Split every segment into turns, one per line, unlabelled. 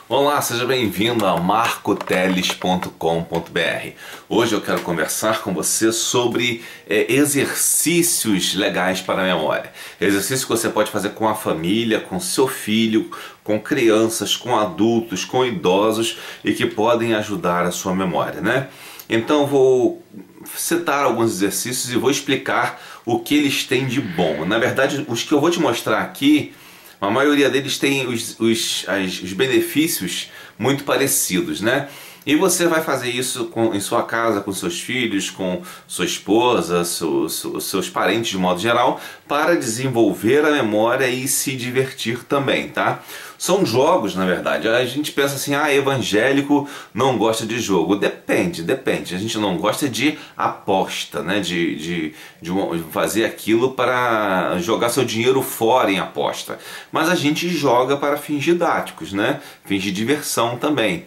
Olá, seja bem-vindo a marcoteles.com.br. Hoje eu quero conversar com você sobre exercícios legais para a memória. Exercícios que você pode fazer com a família, com seu filho, com crianças, com adultos, com idosos e que podem ajudar a sua memória, né? Então eu vou citar alguns exercícios e vou explicar o que eles têm de bom. Na verdade, os que eu vou te mostrar aqui, a maioria deles tem os benefícios muito parecidos, né? E você vai fazer isso em sua casa, com seus filhos, com sua esposa, seus parentes de modo geral, para desenvolver a memória e se divertir também, tá? São jogos, na verdade. A gente pensa assim, evangélico não gosta de jogo. Depende. A gente não gosta de aposta, né? De fazer aquilo para jogar seu dinheiro fora em aposta. Mas a gente joga para fins didáticos, né? Fins de diversão também.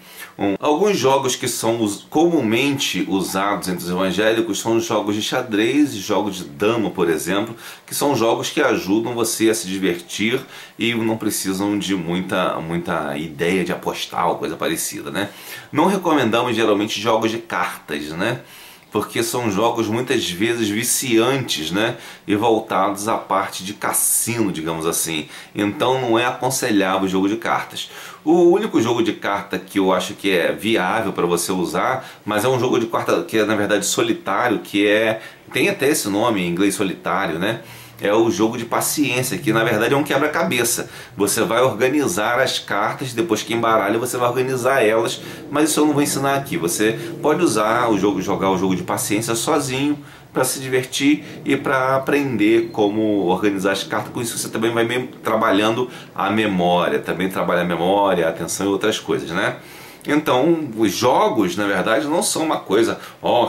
Alguns jogos que são comumente usados entre os evangélicos são os jogos de xadrez e jogos de dama, por exemplo, que são jogos que ajudam você a se divertir e não precisam de muita ideia de apostar ou coisa parecida, né? Não recomendamos geralmente jogos de cartas, né? Porque são jogos muitas vezes viciantes, né? E voltados à parte de cassino, digamos assim. Então não é aconselhável o jogo de cartas. O único jogo de carta que eu acho que é viável para você usar, mas é um jogo de carta que é na verdade solitário, tem até esse nome em inglês, solitário, né? É o jogo de paciência, que na verdade é um quebra-cabeça. Você vai organizar as cartas, depois que embaralha você vai organizar elas, mas isso eu não vou ensinar aqui. Você pode usar jogar o jogo de paciência sozinho para se divertir e para aprender como organizar as cartas. Com isso você também vai trabalhando a memória, também trabalha a memória, a atenção e outras coisas, né? Então, os jogos, na verdade, não são uma coisa,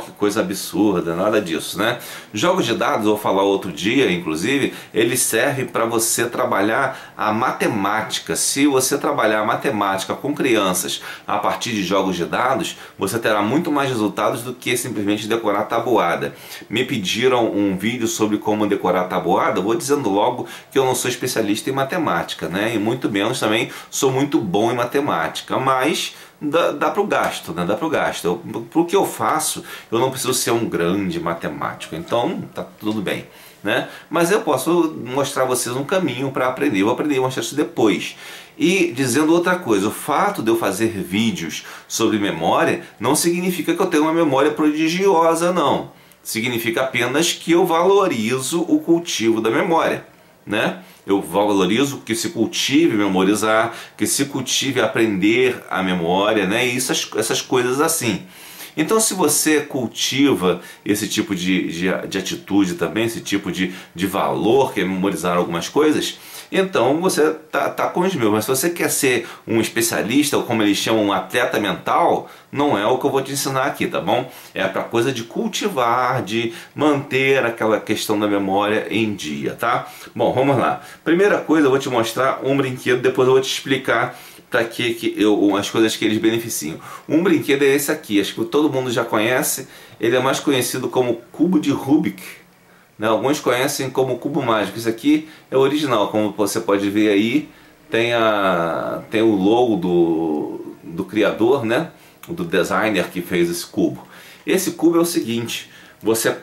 que coisa absurda, nada disso, né? Jogos de dados, eu vou falar outro dia, inclusive, eles servem para você trabalhar a matemática. Se você trabalhar a matemática com crianças a partir de jogos de dados, você terá muito mais resultados do que simplesmente decorar tabuada. Me pediram um vídeo sobre como decorar tabuada, eu vou dizendo logo que eu não sou especialista em matemática, né? E muito menos também sou muito bom em matemática, mas dá para o gasto, né? Dá para o gasto. Para o que eu faço, eu não preciso ser um grande matemático, então tá tudo bem, né? Mas eu posso mostrar a vocês um caminho para aprender. Eu vou aprender a mostrar isso depois. E dizendo outra coisa, o fato de eu fazer vídeos sobre memória não significa que eu tenho uma memória prodigiosa, não. Significa apenas que eu valorizo o cultivo da memória, né? Eu valorizo que se cultive memorizar, que se cultive aprender a memória, né? E essas coisas assim. Então, se você cultiva esse tipo de atitude também, esse tipo de valor, que é memorizar algumas coisas, então você tá com os meus. Mas se você quer ser um especialista, ou como eles chamam, um atleta mental, não é o que eu vou te ensinar aqui, tá bom? É para coisa de cultivar, de manter aquela questão da memória em dia, tá? Bom, vamos lá. Primeira coisa, eu vou te mostrar um brinquedo, depois eu vou te explicar para as coisas que eles beneficiam. Um brinquedo é esse aqui, acho que todo mundo já conhece. Ele é mais conhecido como cubo de Rubik, né? Alguns conhecem como cubo mágico. Isso aqui é o original, como você pode ver aí, tem o logo do criador, né? Do designer que fez esse cubo. Esse cubo é o seguinte: você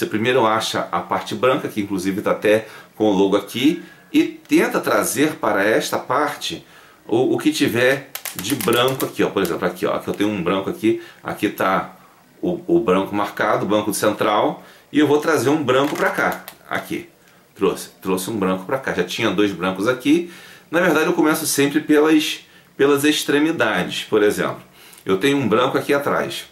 primeiro acha a parte branca, que inclusive está até com o logo aqui, e tenta trazer para esta parte o que tiver de branco aqui, ó. Por exemplo, aqui, ó, aqui eu tenho um branco aqui está o branco marcado, o branco central, e eu vou trazer um branco para cá, aqui, trouxe um branco para cá, já tinha dois brancos aqui. Na verdade eu começo sempre pelas extremidades. Por exemplo, eu tenho um branco aqui atrás,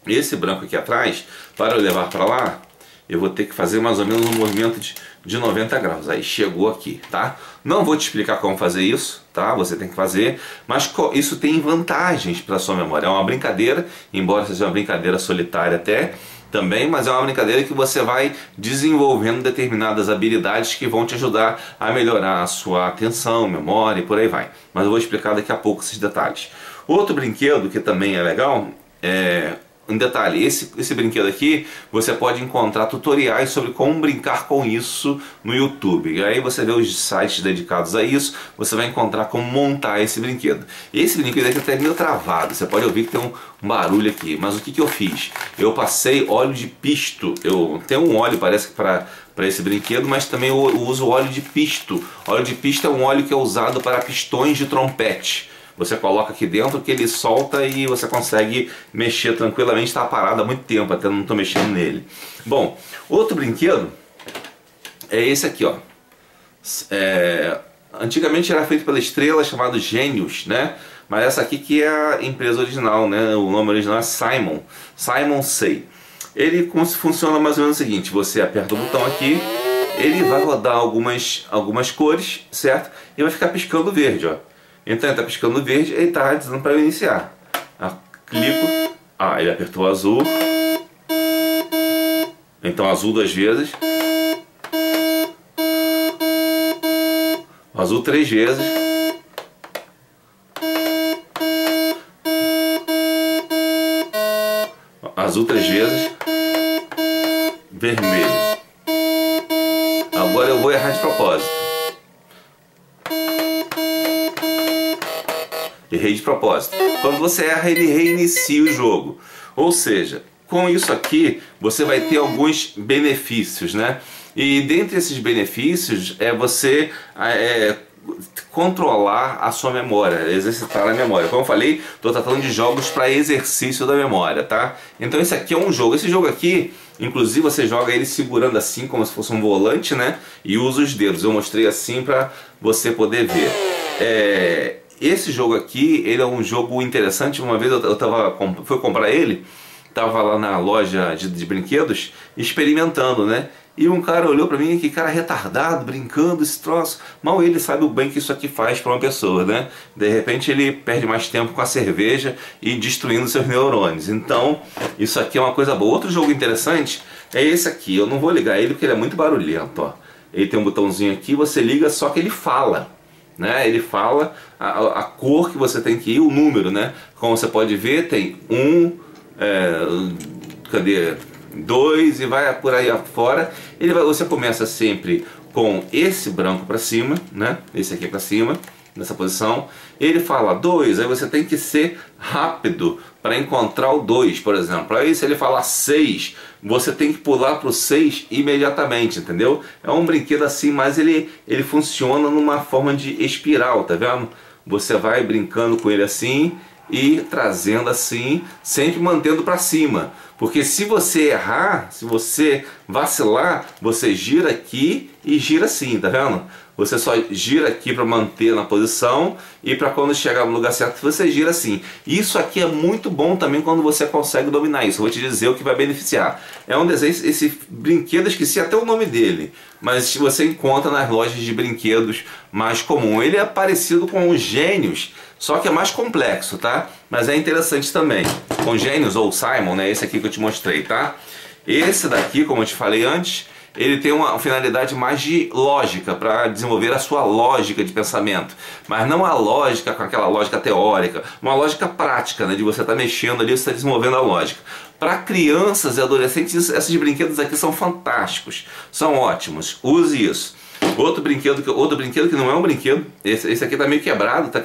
esse branco aqui atrás, para eu levar para lá, eu vou ter que fazer mais ou menos um movimento de 90 graus. Aí chegou aqui, tá? Não vou te explicar como fazer isso, tá? Você tem que fazer, mas isso tem vantagens para a sua memória. É uma brincadeira, embora seja uma brincadeira solitária até, também, mas é uma brincadeira que você vai desenvolvendo determinadas habilidades que vão te ajudar a melhorar a sua atenção, memória e por aí vai. Mas eu vou explicar daqui a pouco esses detalhes. Outro brinquedo que também é legal é um detalhe, esse brinquedo aqui, você pode encontrar tutoriais sobre como brincar com isso no YouTube. E aí você vê os sites dedicados a isso, você vai encontrar como montar esse brinquedo. Esse brinquedo aqui até é meio travado, você pode ouvir que tem um barulho aqui. Mas o que eu fiz? Eu passei óleo de pisto. Eu tenho um óleo, parece que para esse brinquedo, mas também eu uso óleo de pisto. Óleo de pisto é um óleo que é usado para pistões de trompete. Você coloca aqui dentro que ele solta e você consegue mexer tranquilamente. Está parado há muito tempo, até não estou mexendo nele. Bom, outro brinquedo é esse aqui, ó. Antigamente era feito pela Estrela, chamado Gênios, né? Mas essa aqui que é a empresa original, né? O nome original é Simon Say. Ele funciona mais ou menos o seguinte: você aperta o botão aqui, ele vai rodar algumas cores, certo? E vai ficar piscando verde, ó. Então ele está piscando verde, ele está dizendo para eu iniciar. Clico, ele apertou azul. Então azul 2 vezes. Azul 3 vezes. Azul 3 vezes. Vermelho. Agora eu vou errar de propósito. Errei de propósito. Quando você erra, ele reinicia o jogo. Ou seja, com isso aqui, você vai ter alguns benefícios, né? E dentre esses benefícios é você controlar a sua memória, exercitar a memória. Como eu falei, estou tratando de jogos para exercício da memória, tá? Então esse aqui é um jogo. Esse jogo aqui, inclusive, você joga ele segurando assim, como se fosse um volante, né? E usa os dedos. Eu mostrei assim para você poder ver. Esse jogo aqui, ele é um jogo interessante. Uma vez fui comprar ele, tava lá na loja de brinquedos, experimentando, né? E um cara olhou pra mim, que cara retardado, brincando esse troço. Mal ele sabe o bem que isso aqui faz pra uma pessoa, né? De repente ele perde mais tempo com a cerveja e destruindo seus neurônios. Então, isso aqui é uma coisa boa. Outro jogo interessante é esse aqui. Eu não vou ligar ele porque ele é muito barulhento, ó. Ele tem um botãozinho aqui, você liga, só que ele fala, né? Ele fala a cor que você tem que ir, o número, né? Como você pode ver, tem 2 e vai por aí afora. Você começa sempre com esse branco para cima, né? Esse aqui para cima, nessa posição. Ele fala 2, aí você tem que ser rápido para encontrar o 2, por exemplo. Aí se ele falar 6, você tem que pular para o 6 imediatamente, entendeu? É um brinquedo assim, mas ele funciona numa forma de espiral, tá vendo? Você vai brincando com ele assim e trazendo assim, sempre mantendo para cima. Porque se você errar, se você vacilar, você gira aqui e gira assim, tá vendo? Você só gira aqui para manter na posição e para quando chegar no lugar certo você gira assim. Isso aqui é muito bom também quando você consegue dominar isso. Eu vou te dizer o que vai beneficiar. É um desenho, esse brinquedo, esqueci até o nome dele, mas você encontra nas lojas de brinquedos mais comum. Ele é parecido com os Gênios, só que é mais complexo, tá? Mas é interessante também. Com Gênios ou Simon, né? Esse aqui que eu te mostrei, tá? Esse daqui, como eu te falei antes, ele tem uma finalidade mais de lógica, para desenvolver a sua lógica de pensamento. Mas não a lógica com aquela lógica teórica, uma lógica prática, né? De você estar mexendo ali, você está desenvolvendo a lógica. Para crianças e adolescentes, esses brinquedos aqui são fantásticos, são ótimos. Use isso. Outro brinquedo que não é um brinquedo, esse aqui tá meio quebrado, tá?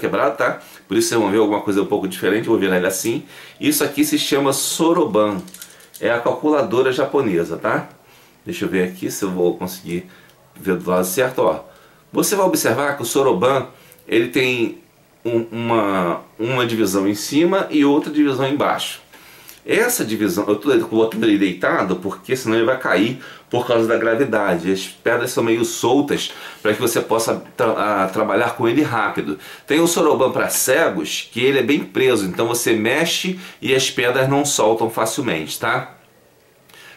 Por isso vocês vão ver alguma coisa um pouco diferente, eu vou virar ele assim. Isso aqui se chama Soroban, é a calculadora japonesa, tá? Deixa eu ver aqui se eu vou conseguir ver do lado certo, ó. Você vai observar que o Soroban, ele tem uma divisão em cima e outra divisão embaixo. Essa divisão, eu estou colocando ele deitado porque senão ele vai cair por causa da gravidade. As pedras são meio soltas para que você possa trabalhar com ele rápido. Tem o Soroban para cegos, que ele é bem preso, então você mexe e as pedras não soltam facilmente, tá?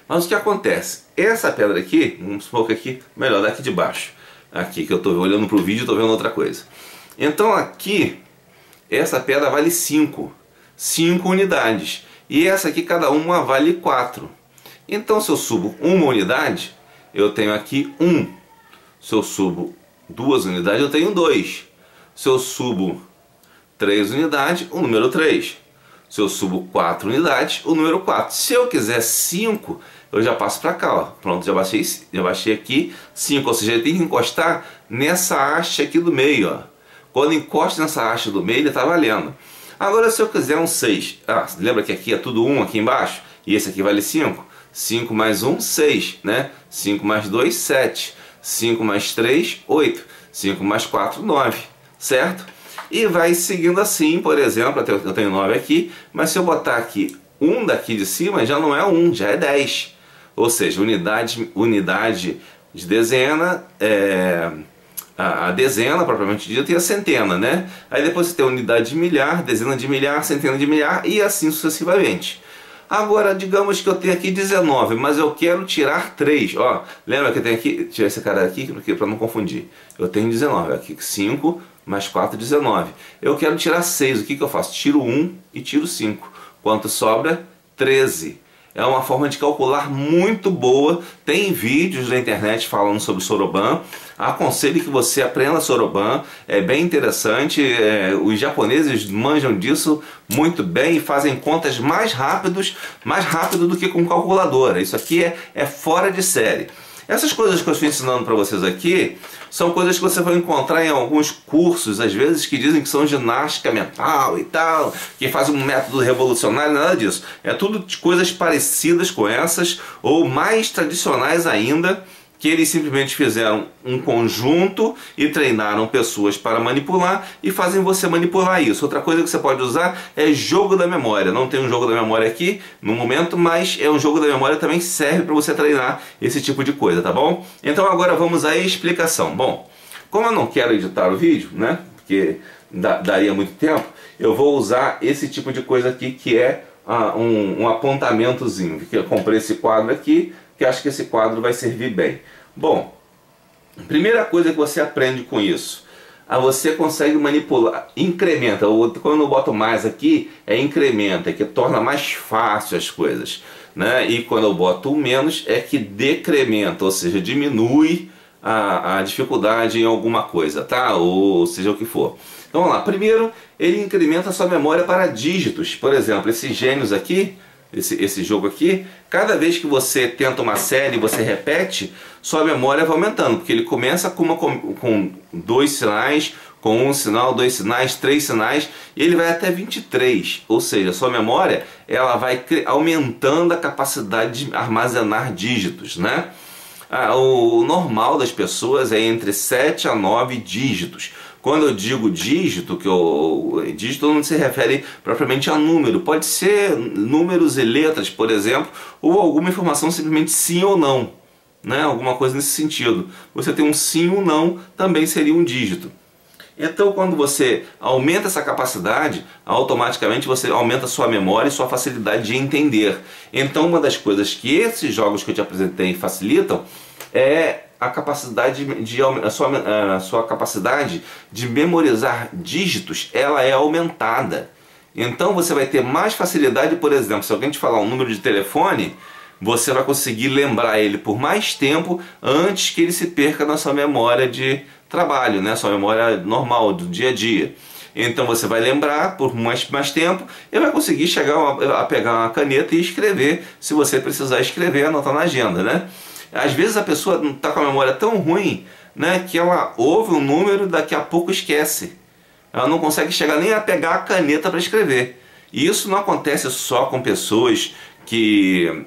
Mas o que acontece? Essa pedra aqui, vamos supor que aqui, melhor, daqui de baixo. Aqui que eu estou olhando para o vídeo e estou vendo outra coisa. Então aqui, essa pedra vale 5 unidades. E essa aqui, cada uma vale 4. Então se eu subo uma unidade, eu tenho aqui 1. Se eu subo 2 unidades, eu tenho 2. Se eu subo 3 unidades, o número 3. Se eu subo 4 unidades, o número 4. Se eu quiser 5, eu já passo para cá, ó. Pronto, já baixei aqui 5, ou seja, ele tem que encostar nessa haste aqui do meio, ó. Quando encosta nessa haste do meio, ele está valendo. Agora, se eu quiser um 6, lembra que aqui é tudo 1 aqui embaixo? E esse aqui vale 5? 5 mais 1, 6, né? 5 mais 2, 7. 5 mais 3, 8. 5 mais 4, 9, certo? E vai seguindo assim, por exemplo, eu tenho 9 aqui, mas se eu botar aqui 1 daqui de cima, já não é 1, já é 10. Ou seja, unidade de dezena, a dezena propriamente dita e a centena, né? Aí depois você tem unidade de milhar, dezena de milhar, centena de milhar e assim sucessivamente. Agora, digamos que eu tenho aqui 19, mas eu quero tirar 3. Ó, lembra que eu tenho aqui, tirar esse cara aqui para não confundir. Eu tenho 19, aqui 5 mais 4, 19. Eu quero tirar 6, o que eu faço? Tiro 1 e tiro 5. Quanto sobra? 13. É uma forma de calcular muito boa. Tem vídeos na internet falando sobre Soroban. Aconselho que você aprenda Soroban. É bem interessante. Os japoneses manjam disso muito bem e fazem contas mais rápido do que com calculadora. Isso aqui é fora de série. Essas coisas que eu estou ensinando para vocês aqui são coisas que você vai encontrar em alguns cursos, às vezes, que dizem que são ginástica mental e tal, que fazem um método revolucionário, nada disso. É tudo de coisas parecidas com essas, ou mais tradicionais ainda, que eles simplesmente fizeram um conjunto e treinaram pessoas para manipular e fazem você manipular isso. Outra coisa que você pode usar é jogo da memória. Não tem um jogo da memória aqui no momento, mas é um jogo da memória também serve para você treinar esse tipo de coisa, tá bom? Então agora vamos à explicação. Bom, como eu não quero editar o vídeo, né, porque daria muito tempo, eu vou usar esse tipo de coisa aqui que é um apontamentozinho. Eu comprei esse quadro aqui, que acho que esse quadro vai servir bem. Bom, primeira coisa que você aprende com isso, você consegue manipular, incrementa, quando eu boto mais aqui, incrementa, que torna mais fácil as coisas, né? E quando eu boto menos, é que decrementa, ou seja, diminui a dificuldade em alguma coisa, tá? Ou seja o que for. Então vamos lá, primeiro ele incrementa a sua memória para dígitos, por exemplo, esses gênios aqui, esse jogo aqui, cada vez que você tenta uma série e você repete, sua memória vai aumentando, porque ele começa com 2 sinais, com 1 sinal, 2 sinais, 3 sinais, e ele vai até 23, ou seja, sua memória ela vai aumentando a capacidade de armazenar dígitos, né? O normal das pessoas é entre 7 a 9 dígitos. Quando eu digo dígito, dígito não se refere propriamente a número, pode ser números e letras, por exemplo, ou alguma informação simplesmente sim ou não, né? Alguma coisa nesse sentido. Você tem um sim ou não, também seria um dígito. Então, quando você aumenta essa capacidade, automaticamente você aumenta a sua memória e sua facilidade de entender. Então, uma das coisas que esses jogos que eu te apresentei facilitam é a sua capacidade de memorizar dígitos, ela é aumentada. Então você vai ter mais facilidade, por exemplo, se alguém te falar um número de telefone, você vai conseguir lembrar ele por mais tempo antes que ele se perca na sua memória de trabalho, né? Sua memória normal, do dia a dia. Então você vai lembrar por mais tempo e vai conseguir chegar a pegar uma caneta e escrever, se você precisar escrever, anotar na agenda, né? Às vezes a pessoa está com a memória tão ruim, né, que ela ouve um número e daqui a pouco esquece. Ela não consegue chegar nem a pegar a caneta para escrever. E isso não acontece só com pessoas que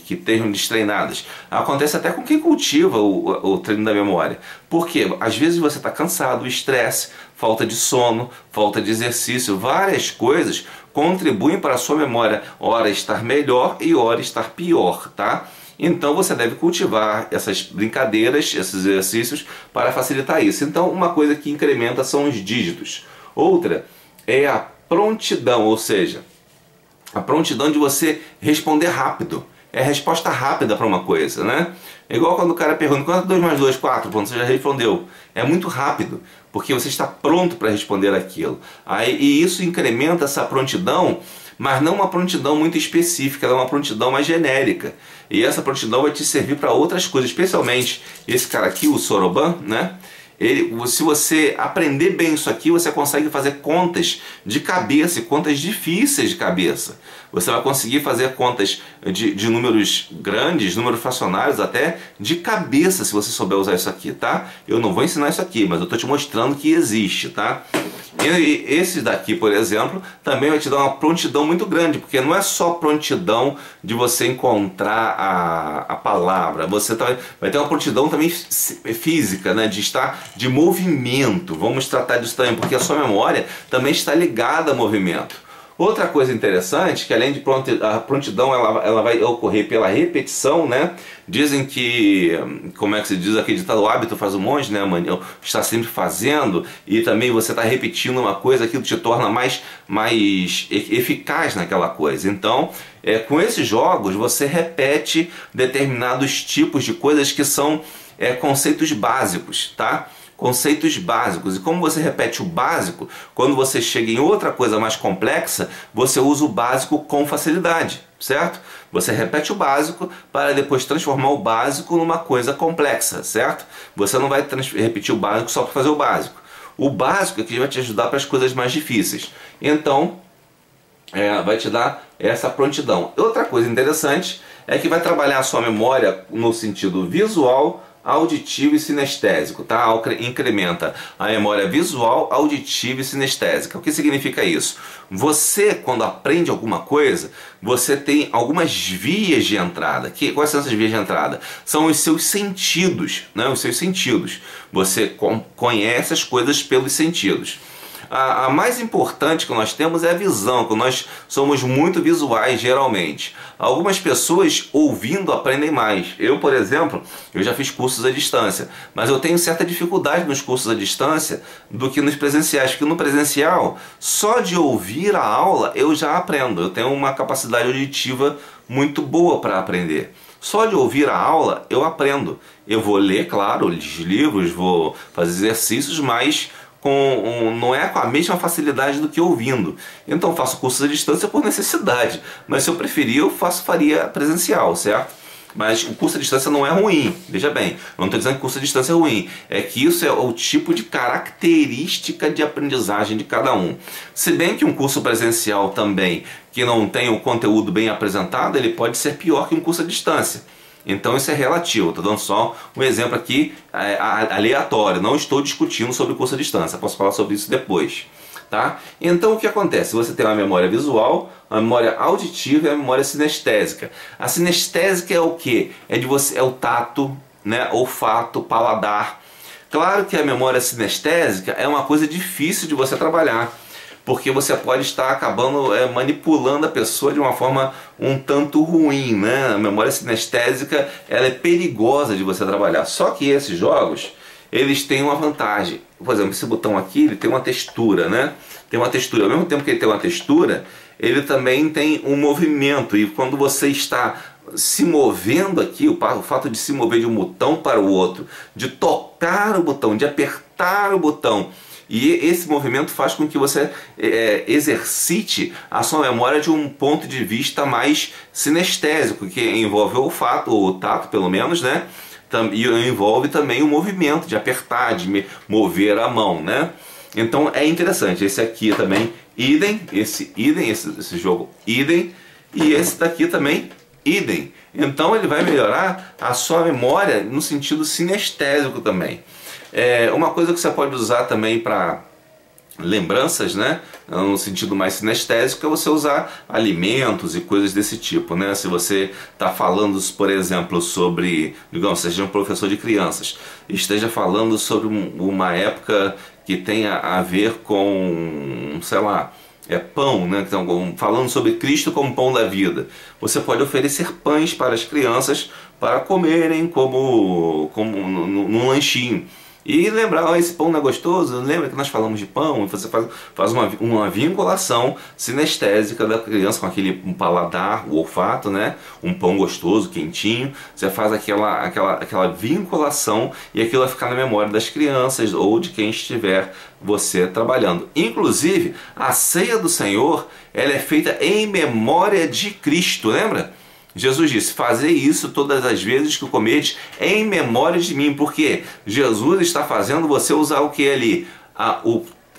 estejam destreinadas. Acontece até com quem cultiva o treino da memória. Porque às vezes você está cansado, estresse, falta de sono, falta de exercício, várias coisas contribuem para a sua memória ora estar melhor e ora estar pior, tá? Então você deve cultivar essas brincadeiras, esses exercícios para facilitar isso. Então uma coisa que incrementa são os dígitos. Outra é a prontidão, ou seja, a prontidão de você responder rápido. É a resposta rápida para uma coisa, né? É igual quando o cara pergunta, quanto é 2 mais 2? 4, pronto, você já respondeu. É muito rápido, porque você está pronto para responder aquilo. E isso incrementa essa prontidão, mas não uma prontidão muito específica, ela é uma prontidão mais genérica. E essa prontidão vai te servir para outras coisas, especialmente esse cara aqui, o Soroban, né? Se você aprender bem isso aqui, você consegue fazer contas de cabeça e contas difíceis de cabeça. Você vai conseguir fazer contas de números grandes, números fracionários até, de cabeça, se você souber usar isso aqui, tá? Eu não vou ensinar isso aqui, mas eu estou te mostrando que existe, tá? E esse daqui, por exemplo, também vai te dar uma prontidão muito grande, porque não é só prontidão de você encontrar a palavra, você vai ter uma prontidão também física, né? De movimento. Vamos tratar disso também, porque a sua memória também está ligada a movimento. Outra coisa interessante, que além de a prontidão ela vai ocorrer pela repetição, né? Dizem que, como é que se diz aquele ditado, o hábito faz o monge, né? Está sempre fazendo, e também você está repetindo uma coisa, aquilo te torna mais eficaz naquela coisa. Então, com esses jogos, você repete determinados tipos de coisas que são conceitos básicos, tá? Conceitos básicos. E como você repete o básico, quando você chega em outra coisa mais complexa, você usa o básico com facilidade, certo? Você repete o básico para depois transformar o básico numa coisa complexa, certo? Você não vai repetir o básico só para fazer o básico. O básico é que vai te ajudar para as coisas mais difíceis. Então, vai te dar essa prontidão. Outra coisa interessante é que vai trabalhar a sua memória no sentido visual, auditivo e sinestésico, tá? Incrementa a memória visual, auditiva e sinestésica. O que significa isso? Você, quando aprende alguma coisa, você tem algumas vias de entrada. Quais são essas vias de entrada? São os seus sentidos, né? Os seus sentidos. Você conhece as coisas pelos sentidos. A mais importante que nós temos é a visão, que nós somos muito visuais geralmente. Algumas pessoas ouvindo aprendem mais. Eu, por exemplo, eu já fiz cursos à distância, mas eu tenho certa dificuldade nos cursos à distância do que nos presenciais, porque no presencial, só de ouvir a aula eu já aprendo. Eu tenho uma capacidade auditiva muito boa para aprender. Só de ouvir a aula eu aprendo. Eu vou ler, claro, os livros, vou fazer exercícios, mas não é com a mesma facilidade do que ouvindo. Então faço cursos à distância por necessidade, mas se eu preferir eu faria presencial, certo? Mas o curso à distância não é ruim, veja bem, eu não estou dizendo que o curso à distância é ruim, é que isso é o tipo de característica de aprendizagem de cada um. Se bem que um curso presencial também, que não tem o conteúdo bem apresentado, ele pode ser pior que um curso à distância. Então isso é relativo, estou dando só um exemplo aqui aleatório, não estou discutindo sobre o curso à distância, posso falar sobre isso depois. Tá? Então o que acontece? Você tem uma memória visual, uma memória auditiva e a memória sinestésica. A sinestésica é o que? É o tato, né? Olfato, paladar. Claro que a memória sinestésica é uma coisa difícil de você trabalhar, porque você pode estar acabando manipulando a pessoa de uma forma um tanto ruim, né? A memória sinestésica ela é perigosa de você trabalhar. Só que esses jogos, eles têm uma vantagem. Por exemplo, esse botão aqui, ele tem uma textura, né? Tem uma textura. Ao mesmo tempo que ele tem uma textura, ele também tem um movimento. E quando você está se movendo aqui, o fato de se mover de um botão para o outro, de tocar o botão, de apertar o botão, e esse movimento faz com que você exercite a sua memória de um ponto de vista mais sinestésico, que envolve o olfato, ou o tato pelo menos, né? E envolve também o movimento de apertar, de mover a mão, né? Então é interessante. Esse aqui também, idem, esse jogo, idem, e esse daqui também, idem. Então ele vai melhorar a sua memória no sentido sinestésico também. Uma coisa que você pode usar também para lembranças, né, no sentido mais sinestésico, é você usar alimentos e coisas desse tipo, né? Se você está falando, por exemplo, sobre, digamos, seja um professor de crianças, esteja falando sobre uma época que tenha a ver com, sei lá, pão, né? Então, falando sobre Cristo como pão da vida, você pode oferecer pães para as crianças para comerem como num lanchinho. E lembrar, esse pão não é gostoso? Lembra que nós falamos de pão? Você faz uma vinculação sinestésica da criança com aquele paladar, o olfato, né? Um pão gostoso, quentinho. Você faz aquela vinculação e aquilo vai ficar na memória das crianças ou de quem estiver você trabalhando. Inclusive, a ceia do Senhor, ela é feita em memória de Cristo, lembra? Jesus disse: fazei isso todas as vezes que o comerdes em memória de mim, porque Jesus está fazendo você usar o que ali?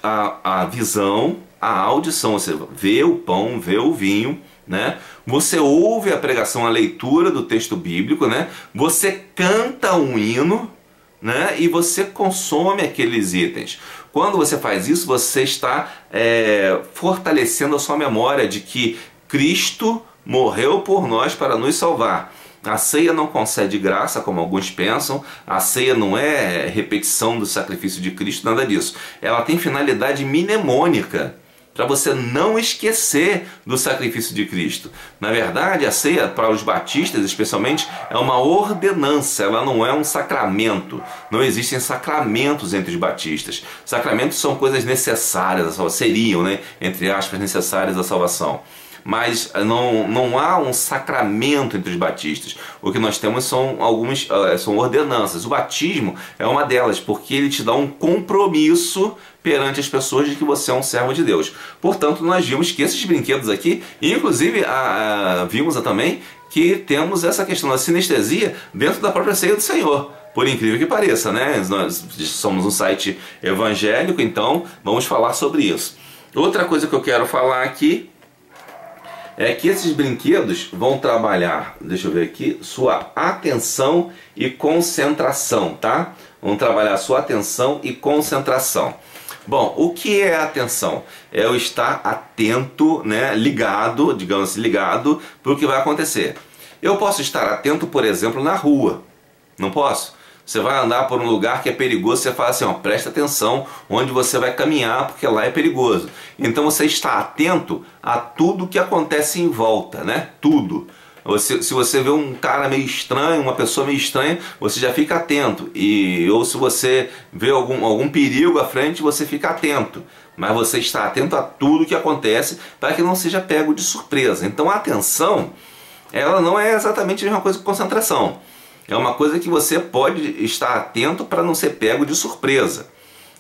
A visão, a audição, você vê o pão, vê o vinho, né? Você ouve a pregação, a leitura do texto bíblico, né? Você canta um hino, né? E você consome aqueles itens. Quando você faz isso, você está fortalecendo a sua memória de que Cristo morreu por nós para nos salvar. A ceia não concede graça, como alguns pensam. A ceia não é repetição do sacrifício de Cristo, nada disso. Ela tem finalidade mnemônica, para você não esquecer do sacrifício de Cristo. Na verdade, a ceia, para os batistas especialmente, é uma ordenança, ela não é um sacramento. Não existem sacramentos entre os batistas. Sacramentos são coisas necessárias, seriam, né, entre aspas, necessárias à salvação. Mas não há um sacramento entre os batistas. O que nós temos são são ordenanças. O batismo é uma delas, porque ele te dá um compromisso perante as pessoas de que você é um servo de Deus. Portanto, nós vimos que esses brinquedos aqui, inclusive vimos também que temos essa questão da sinestesia dentro da própria ceia do Senhor. Por incrível que pareça, né? Nós somos um site evangélico, então vamos falar sobre isso. Outra coisa que eu quero falar aqui é que esses brinquedos vão trabalhar, deixa eu ver aqui, sua atenção e concentração, tá? Vão trabalhar sua atenção e concentração. Bom, o que é atenção? É eu estar atento, né, ligado, digamos assim, ligado para o que vai acontecer. Eu posso estar atento, por exemplo, na rua, não posso? Você vai andar por um lugar que é perigoso, você fala assim, ó, presta atenção onde você vai caminhar, porque lá é perigoso. Então você está atento a tudo que acontece em volta, né? Tudo. Se você vê um cara meio estranho, uma pessoa meio estranha, você já fica atento. Ou se você vê algum perigo à frente, você fica atento. Mas você está atento a tudo que acontece para que não seja pego de surpresa. Então a atenção, ela não é exatamente a mesma coisa que concentração. É uma coisa que você pode estar atento para não ser pego de surpresa.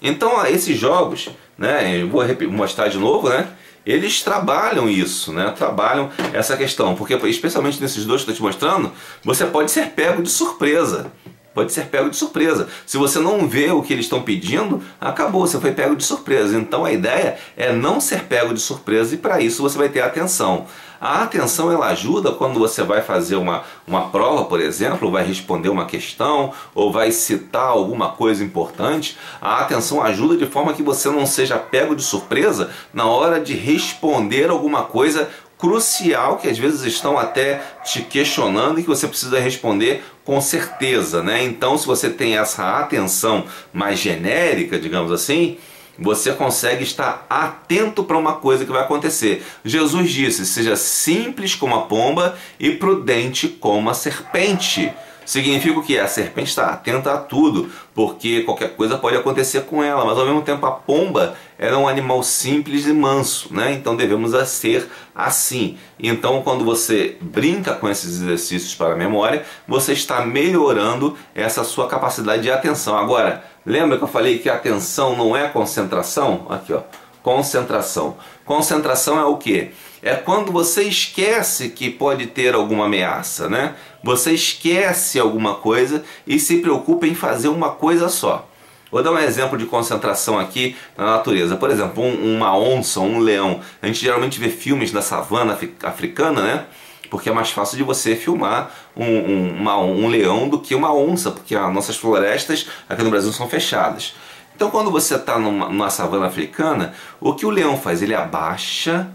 Então esses jogos, né, eu vou mostrar de novo, né, eles trabalham isso, né, trabalham essa questão, porque especialmente nesses dois que eu estou te mostrando, você pode ser pego de surpresa. Pode ser pego de surpresa. Se você não vê o que eles estão pedindo, acabou, você foi pego de surpresa. Então a ideia é não ser pego de surpresa, e para isso você vai ter atenção. A atenção, ela ajuda quando você vai fazer uma prova, por exemplo, vai responder uma questão ou vai citar alguma coisa importante. A atenção ajuda de forma que você não seja pego de surpresa na hora de responder alguma coisa crucial, que às vezes estão até te questionando e que você precisa responder com certeza, né? Então, se você tem essa atenção mais genérica, digamos assim, você consegue estar atento para uma coisa que vai acontecer. Jesus disse: seja simples como a pomba e prudente como a serpente. Significa o que? A serpente está atenta a tudo, porque qualquer coisa pode acontecer com ela, mas ao mesmo tempo a pomba é um animal simples e manso, né? Então devemos ser assim. Então, quando você brinca com esses exercícios para a memória, você está melhorando essa sua capacidade de atenção. Agora, lembra que eu falei que a atenção não é concentração? Aqui, ó, concentração. Concentração é o quê? É quando você esquece que pode ter alguma ameaça, né? Você esquece alguma coisa e se preocupa em fazer uma coisa só. Vou dar um exemplo de concentração aqui na natureza. Por exemplo, uma onça, um leão. A gente geralmente vê filmes da savana africana, né? Porque é mais fácil de você filmar um leão do que uma onça, porque as nossas florestas aqui no Brasil são fechadas. Então, quando você está numa savana africana, o que o leão faz? Ele abaixa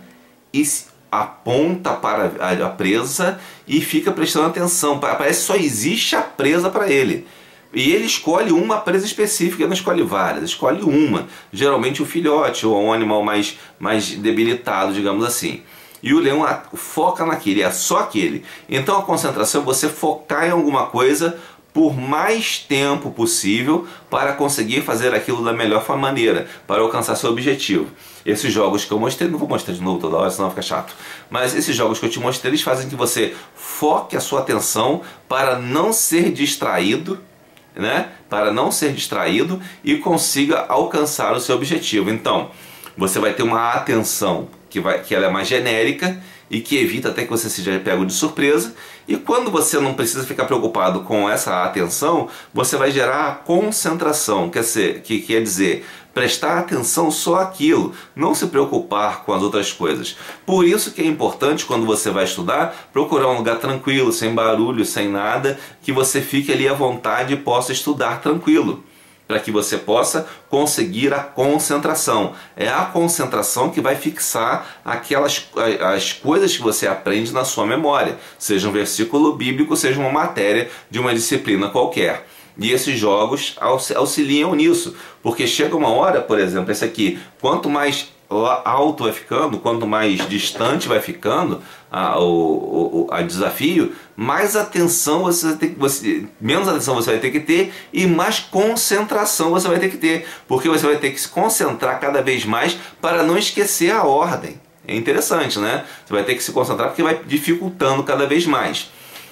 e aponta para a presa e fica prestando atenção. Parece que só existe a presa para ele. E ele escolhe uma presa específica, ele não escolhe várias, escolhe uma. Geralmente o filhote ou um animal mais debilitado, digamos assim. E o leão foca naquele, é só aquele. Então a concentração é você focar em alguma coisa por mais tempo possível para conseguir fazer aquilo da melhor maneira, para alcançar seu objetivo. Esses jogos que eu mostrei, não vou mostrar de novo toda hora, senão fica chato, mas esses jogos que eu te mostrei, eles fazem que você foque a sua atenção para não ser distraído, né? Para não ser distraído e consiga alcançar o seu objetivo. Então, você vai ter uma atenção que ela é mais genérica e que evita até que você seja pego de surpresa. E quando você não precisa ficar preocupado com essa atenção, você vai gerar concentração, que quer dizer prestar atenção só àquilo, não se preocupar com as outras coisas. Por isso que é importante, quando você vai estudar, procurar um lugar tranquilo, sem barulho, sem nada, que você fique ali à vontade e possa estudar tranquilo, para que você possa conseguir a concentração. É a concentração que vai fixar as coisas que você aprende na sua memória, seja um versículo bíblico, seja uma matéria de uma disciplina qualquer. E esses jogos auxiliam nisso, porque chega uma hora, por exemplo, esse aqui, quanto mais alto vai ficando, quanto mais distante vai ficando a desafio, mais atenção você vai ter, menos atenção você vai ter que ter e mais concentração você vai ter que ter, porque você vai ter que se concentrar cada vez mais para não esquecer a ordem. É interessante, né? Você vai ter que se concentrar porque vai dificultando cada vez mais.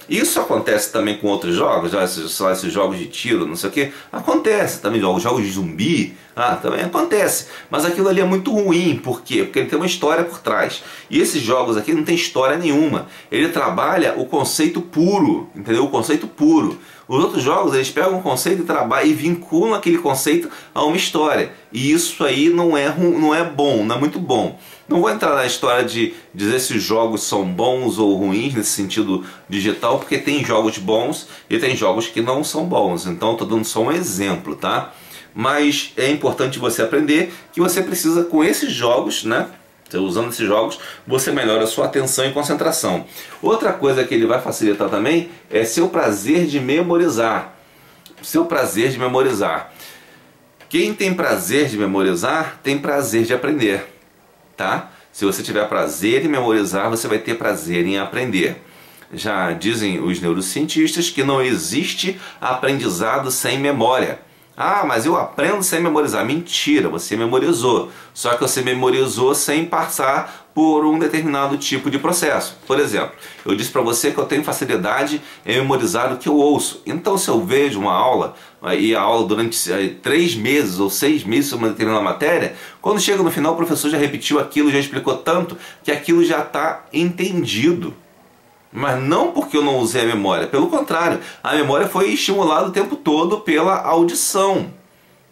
Isso acontece também com outros jogos, esses jogos de tiro, não sei o que. Acontece também, jogos de zumbi, também acontece. Mas aquilo ali é muito ruim, por quê? Porque ele tem uma história por trás. E esses jogos aqui não tem história nenhuma. Ele trabalha o conceito puro, entendeu? O conceito puro. Os outros jogos, eles pegam um conceito e vinculam aquele conceito a uma história. E isso aí não é bom, não é muito bom. Não vou entrar na história de dizer se os jogos são bons ou ruins nesse sentido digital, porque tem jogos bons e tem jogos que não são bons. Então estou dando só um exemplo, tá? Mas é importante você aprender que você precisa, com esses jogos, né? Usando esses jogos, você melhora a sua atenção e concentração. Outra coisa que ele vai facilitar também é seu prazer de memorizar. Seu prazer de memorizar. Quem tem prazer de memorizar, tem prazer de aprender. Tá? Se você tiver prazer em memorizar, você vai ter prazer em aprender. Já dizem os neurocientistas que não existe aprendizado sem memória. Mas eu aprendo sem memorizar. Mentira, você memorizou. Só que você memorizou sem passar por um determinado tipo de processo. Por exemplo, eu disse para você que eu tenho facilidade em memorizar o que eu ouço. Então, se eu vejo uma aula, e a aula durante 3 meses ou 6 meses sobre uma determinada matéria, quando chega no final o professor já repetiu aquilo, já explicou tanto, que aquilo já está entendido. Mas não porque eu não usei a memória, pelo contrário, a memória foi estimulada o tempo todo pela audição,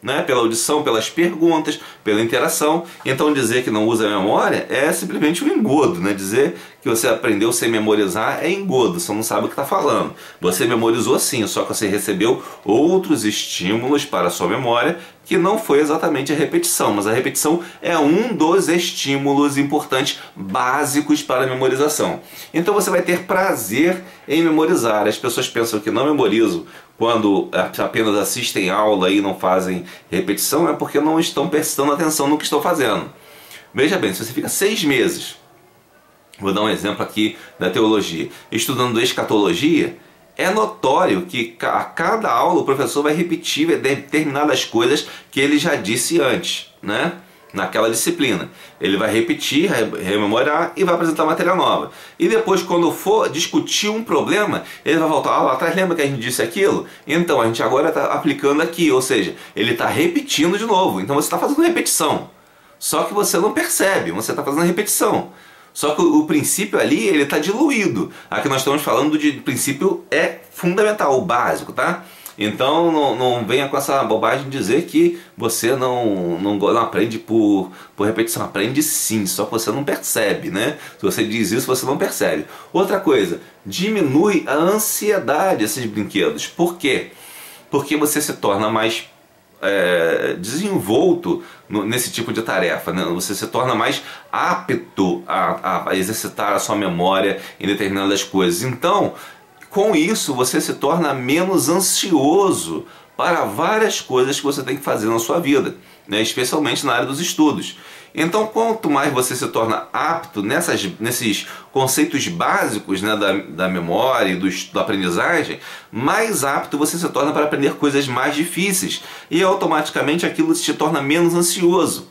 né? Pela audição, pelas perguntas, pela interação. Então dizer que não usa a memória é simplesmente um engodo, né? Dizer que você aprendeu sem memorizar é engodo, você não sabe o que está falando. Você memorizou sim, só que você recebeu outros estímulos para a sua memória, que não foi exatamente a repetição, mas a repetição é um dos estímulos importantes, básicos para a memorização. Então você vai ter prazer em memorizar. As pessoas pensam que não memorizam quando apenas assistem aula e não fazem repetição, é porque não estão prestando atenção no que estão fazendo. Veja bem, se você fica 6 meses, vou dar um exemplo aqui da teologia, estudando escatologia, é notório que a cada aula o professor vai repetir determinadas coisas que ele já disse antes, né? Naquela disciplina. Ele vai repetir, rememorar e vai apresentar matéria nova. E depois, quando for discutir um problema, ele vai voltar, lá atrás lembra que a gente disse aquilo? Então, a gente agora está aplicando aqui, ou seja, ele está repetindo de novo. Então você está fazendo repetição. Só que você não percebe, você está fazendo repetição. Só que o princípio ali, ele está diluído. Aqui nós estamos falando de princípio fundamental, o básico, tá? Então não venha com essa bobagem de dizer que você não aprende por repetição. Aprende sim, só que você não percebe, né? Se você diz isso, você não percebe. Outra coisa, diminui a ansiedade esses brinquedos. Por quê? Porque você se torna mais desenvolto nesse tipo de tarefa, né? Você se torna mais apto a exercitar a sua memória em determinadas coisas. Então, com isso, você se torna menos ansioso para várias coisas que você tem que fazer na sua vida, né? Especialmente na área dos estudos. Então, quanto mais você se torna apto nesses conceitos básicos, né, da memória e da aprendizagem, mais apto você se torna para aprender coisas mais difíceis. E automaticamente aquilo se torna menos ansioso.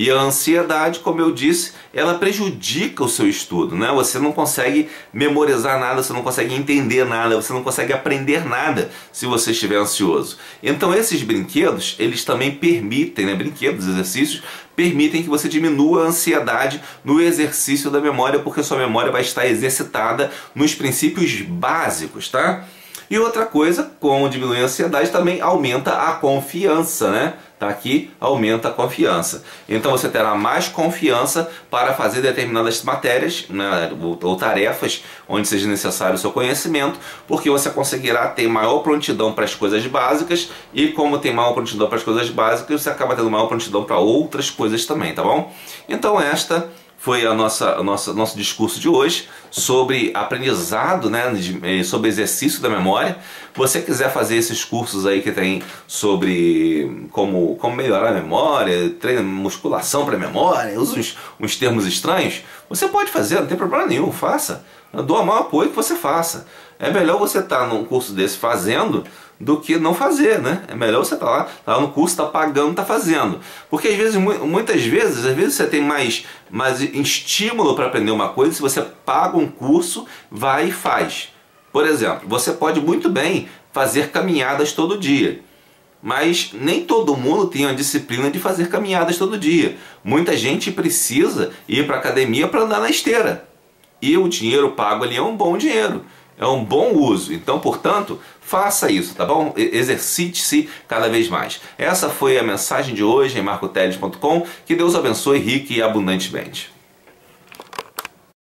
E a ansiedade, como eu disse, ela prejudica o seu estudo, né? Você não consegue memorizar nada, você não consegue entender nada, você não consegue aprender nada se você estiver ansioso. Então esses brinquedos, eles também permitem, né? Brinquedos, exercícios, permitem que você diminua a ansiedade no exercício da memória, porque sua memória vai estar exercitada nos princípios básicos, tá? E outra coisa, como diminui a ansiedade, também aumenta a confiança, né? Tá aqui, aumenta a confiança. Então você terá mais confiança para fazer determinadas matérias, né, ou tarefas onde seja necessário o seu conhecimento, porque você conseguirá ter maior prontidão para as coisas básicas, e como tem maior prontidão para as coisas básicas, você acaba tendo maior prontidão para outras coisas também, tá bom? Então esta foi nosso discurso de hoje sobre aprendizado, né, sobre exercício da memória. Se você quiser fazer esses cursos aí que tem sobre como melhorar a memória, treino, musculação para memória, usa uns termos estranhos, você pode fazer, não tem problema nenhum, faça. Eu dou o maior apoio que você faça. É melhor você estar num curso desse fazendo do que não fazer, né? É melhor você estar lá no curso, estar pagando, estar fazendo. Porque às vezes, muitas vezes você tem mais estímulo para aprender uma coisa se você paga um curso, vai e faz. Por exemplo, você pode muito bem fazer caminhadas todo dia, mas nem todo mundo tem a disciplina de fazer caminhadas todo dia. Muita gente precisa ir para a academia para andar na esteira. E o dinheiro pago ali é um bom dinheiro, é um bom uso. Então, portanto, faça isso, tá bom? Exercite-se cada vez mais. Essa foi a mensagem de hoje em marcoteles.com. Que Deus abençoe rica e abundantemente.